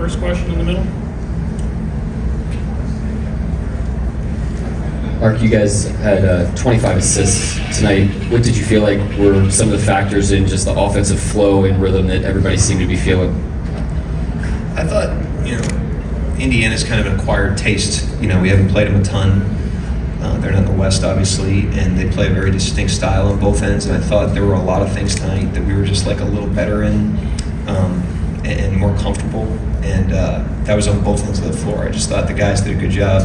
first question in the middle. Mark, you guys had 25 assists tonight. What did you feel like were some of the factors in just the offensive flow and rhythm that everybody seemed to be feeling? I thought, Indiana's kind of an acquired taste. We haven't played them a ton. They're not in the West, obviously, and they play a very distinct style on both ends. And I thought there were a lot of things tonight that we were just like a little better in and more comfortable. And that was on both ends of the floor. I just thought the guys did a good job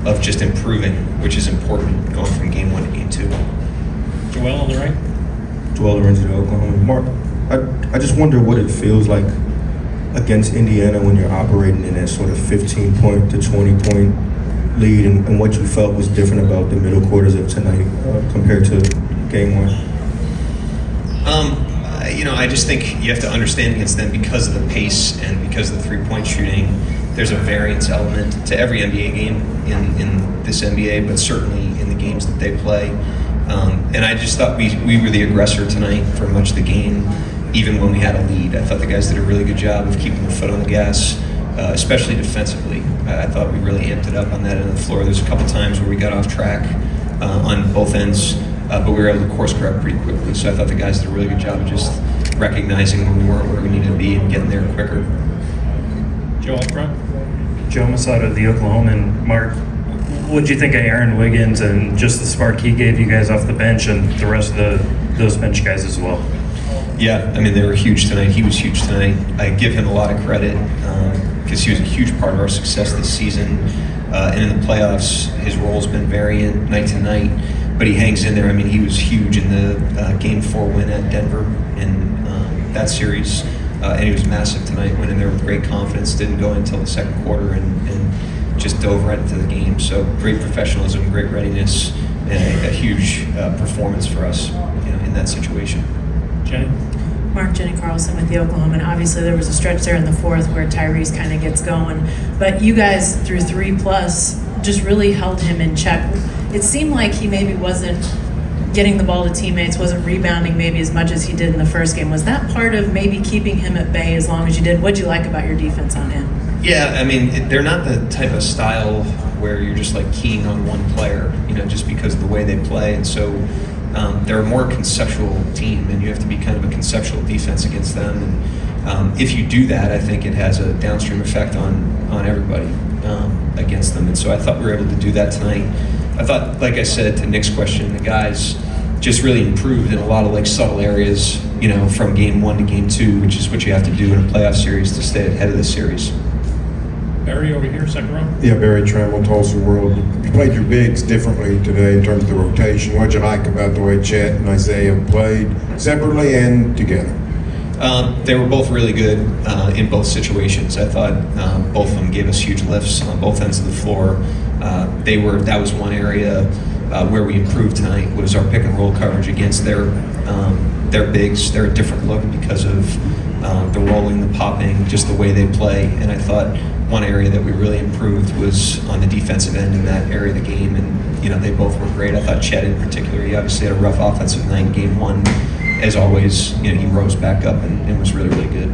of just improving, which is important going from game 1 to game 2. Joel on the right. Joel Lorenzo, Oklahoma. Mark, I just wonder what it feels like against Indiana when you're operating in that sort of 15-point to 20-point lead, and what you felt was different about the middle quarters of tonight compared to game 1. I just think you have to understand against them because of the pace and because of the three-point shooting. There's a variance element to every NBA game in this NBA, but certainly in the games that they play. And I just thought we were the aggressor tonight for much of the game, even when we had a lead. I thought the guys did a really good job of keeping their foot on the gas, especially defensively. I thought we really amped it up on that end of the floor. There's a couple times where we got off track on both ends, but we were able to course correct pretty quickly. So I thought the guys did a really good job of just recognizing when we weren't where we needed to be and getting there quicker. Joe up front. Joe Masada, the Oklahoman. Mark, what did you think of Aaron Wiggins and just the spark he gave you guys off the bench and the rest of those bench guys as well? Yeah, they were huge tonight. He was huge tonight. I give him a lot of credit because he was a huge part of our success this season. And in the playoffs, his role's been variant night to night, but he hangs in there. He was huge in the Game 4 win at Denver in that series. And he was massive tonight, went in there with great confidence, didn't go until the second quarter and just dove right into the game. So great professionalism, great readiness, and a huge performance for us in that situation. Jenny. Mark, Jenny Carlson with the Oklahoma. Obviously, there was a stretch there in the fourth where Tyrese kind of gets going. But you guys, through 3+, just really held him in check. It seemed like he maybe wasn't getting the ball to teammates, wasn't rebounding maybe as much as he did in the first game. Was that part of maybe keeping him at bay as long as you did? What did you like about your defense on him? Yeah, they're not the type of style where you're just like keying on one player, just because of the way they play. And so they're a more conceptual team, and you have to be kind of a conceptual defense against them. And if you do that, I think it has a downstream effect on everybody against them. And so I thought we were able to do that tonight. I thought, like I said to Nick's question, the guys just really improved in a lot of subtle areas, from game 1 to game 2, which is what you have to do in a playoff series to stay ahead of the series. Barry over here, second row. Yeah, Barry Trammell, Tulsa World. You played your bigs differently today in terms of the rotation. What did you like about the way Chet and Isaiah played separately and together? They were both really good in both situations. I thought both of them gave us huge lifts on both ends of the floor. That was one area where we improved tonight, was our pick and roll coverage against their bigs. They're a different look because of the rolling, the popping, just the way they play. And I thought one area that we really improved was on the defensive end in that area of the game. And they both were great. I thought Chet in particular, he obviously had a rough offensive night in game 1. As always, he rose back up and was really, really good.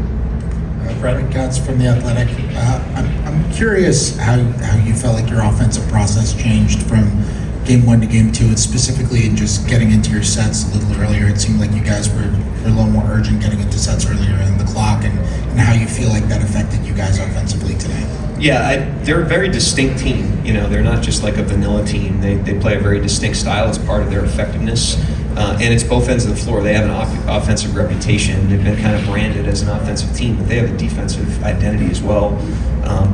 Brett Gutz from The Athletic. I'm curious how you felt like your offensive process changed from game 1 to game 2, and specifically in just getting into your sets a little earlier. It seemed like you guys were a little more urgent getting into sets earlier in the clock, and how you feel like that affected you guys offensively today. Yeah, they're a very distinct team. They're not just like a vanilla team. They play a very distinct style. It's part of their effectiveness. And it's both ends of the floor. They have an offensive reputation. They've been kind of branded as an offensive team, but they have a defensive identity as well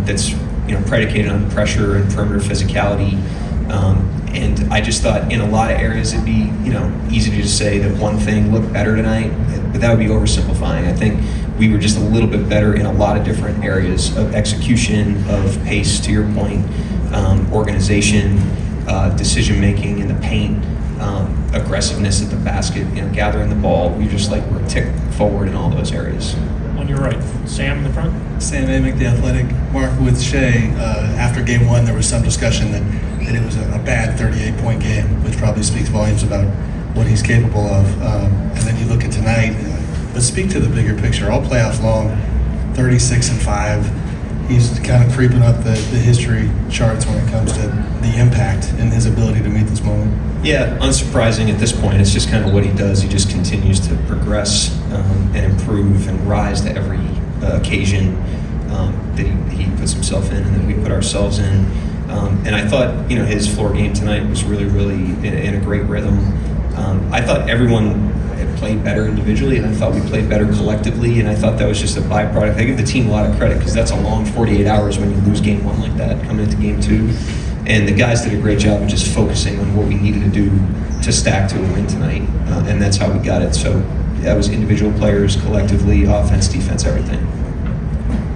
that's predicated on pressure and perimeter physicality. And I just thought in a lot of areas it'd be easy to just say that one thing looked better tonight, but that would be oversimplifying. I think we were just a little bit better in a lot of different areas of execution, of pace, to your point, organization, decision making in the paint. Aggressiveness at the basket, gathering the ball. We just were ticked forward in all those areas. On your right, Sam in the front. Sam Amick, The Athletic. Mark, with Shea, after game 1, there was some discussion that it was a bad 38-point game, which probably speaks volumes about what he's capable of. And then you look at tonight, but speak to the bigger picture. All playoffs long, 36-5. he's kind of creeping up the history charts when it comes to the impact and his ability to meet this moment. Yeah, unsurprising at this point. It's just kind of what he does. He just continues to progress and improve and rise to every occasion that he puts himself in and that we put ourselves in. And I thought, his floor game tonight was really, really in a great rhythm. I thought everyone had played better individually, and I thought we played better collectively, and I thought that was just a byproduct. I give the team a lot of credit because that's a long 48 hours when you lose game one like that, coming into game two. And the guys did a great job of just focusing on what we needed to do to stack to a win tonight, and that's how we got it. So that was individual players, collectively, offense, defense, everything.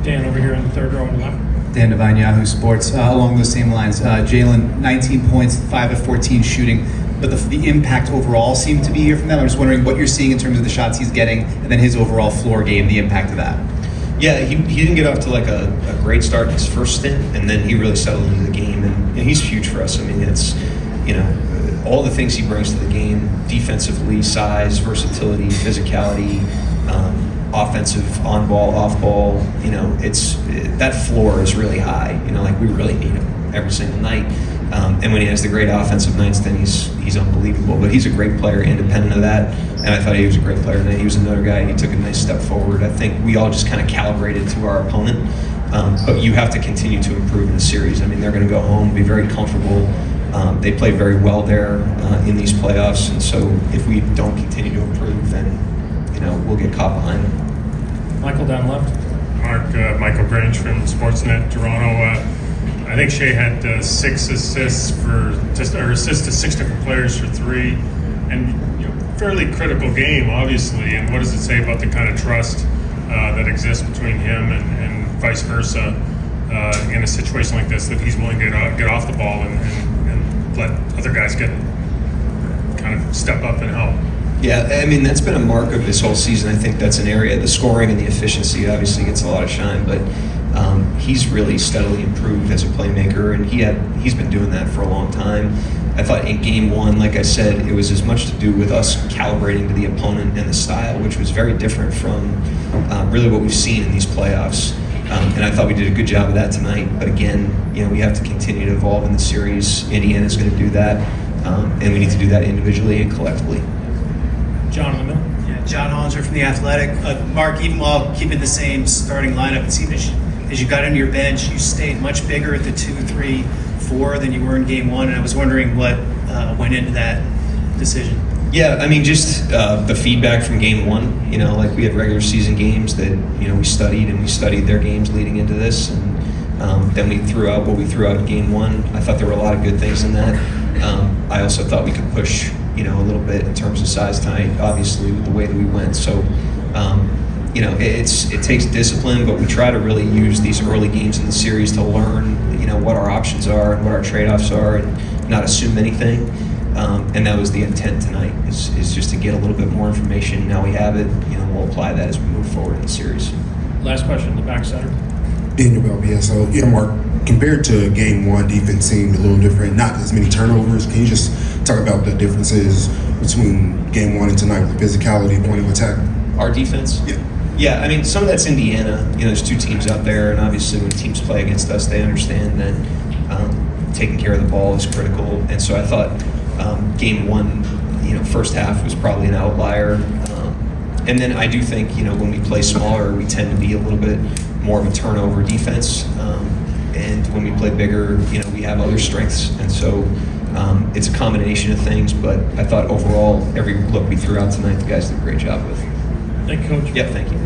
Dan over here in the third row on the left. Dan Devine, Yahoo Sports. Along those same lines, Jalen, 19 points, 5 of 14 shooting, but the impact overall seemed to be here from them. I'm just wondering what you're seeing in terms of the shots he's getting, and then his overall floor game, the impact of that. Yeah, he didn't get off to like a great start in his first stint, and then he really settled into the game, and he's huge for us. I mean, it's, all the things he brings to the game, defensively, size, versatility, physicality, offensive, on ball, off ball, that floor is really high. We really need him every single night. And when he has the great offensive nights, then he's unbelievable. But he's a great player independent of that. And I thought he was a great player tonight. He was another guy. He took a nice step forward. I think we all just kind of calibrated to our opponent. But you have to continue to improve in the series. I mean, they're going to go home, be very comfortable. They play very well there in these playoffs. And so if we don't continue to improve, then we'll get caught behind them. Michael down left. Michael Grange from Sportsnet Toronto. I think Shea had 6 assists assists to 6 different players for 3, and fairly critical game, obviously. And what does it say about the kind of trust that exists between him and vice versa in a situation like this, that he's willing to get off the ball and let other guys kind of step up and help? Yeah, I mean, that's been a mark of this whole season. I think that's an area, the scoring and the efficiency obviously gets a lot of shine, but he's really steadily improved as a playmaker, and he's been doing that for a long time. I thought in game one, like I said, it was as much to do with us calibrating to the opponent and the style, which was very different from really what we've seen in these playoffs. And I thought we did a good job of that tonight. But again, we have to continue to evolve in the series. Indiana's going to do that, and we need to do that individually and collectively. John in the middle. Yeah, John Hollinger from The Athletic. Mark, even while keeping the same starting lineup, it seemed as you got into your bench, you stayed much bigger at the 2, 3, 4 than you were in game one. And I was wondering what went into that decision. Yeah, I mean, just the feedback from game one. Like we had regular season games that we studied their games leading into this, and then we threw out what we threw out in game one. I thought there were a lot of good things in that. I also thought we could push a little bit in terms of size tonight, obviously with the way that we went. So it takes discipline, but we try to really use these early games in the series to learn what our options are and what our trade-offs are, and not assume anything. And that was the intent tonight, is just to get a little bit more information. Now we have it, we'll apply that as we move forward in the series. Last question, the back center. Daigneault NBA. So, Mark, compared to game one, defense seemed a little different, not as many turnovers. Can you just talk about the differences between game one and tonight with the physicality, point of attack? Our defense? Yeah, I mean, some of that's Indiana. There's 2 teams out there, and obviously when teams play against us, they understand that taking care of the ball is critical. And so I thought game one, first half was probably an outlier. And then I do think, when we play smaller, we tend to be a little bit more of a turnover defense. And when we play bigger, we have other strengths. And so it's a combination of things. But I thought overall, every look we threw out tonight, the guys did a great job with. Thank you, Coach. Yep, thank you.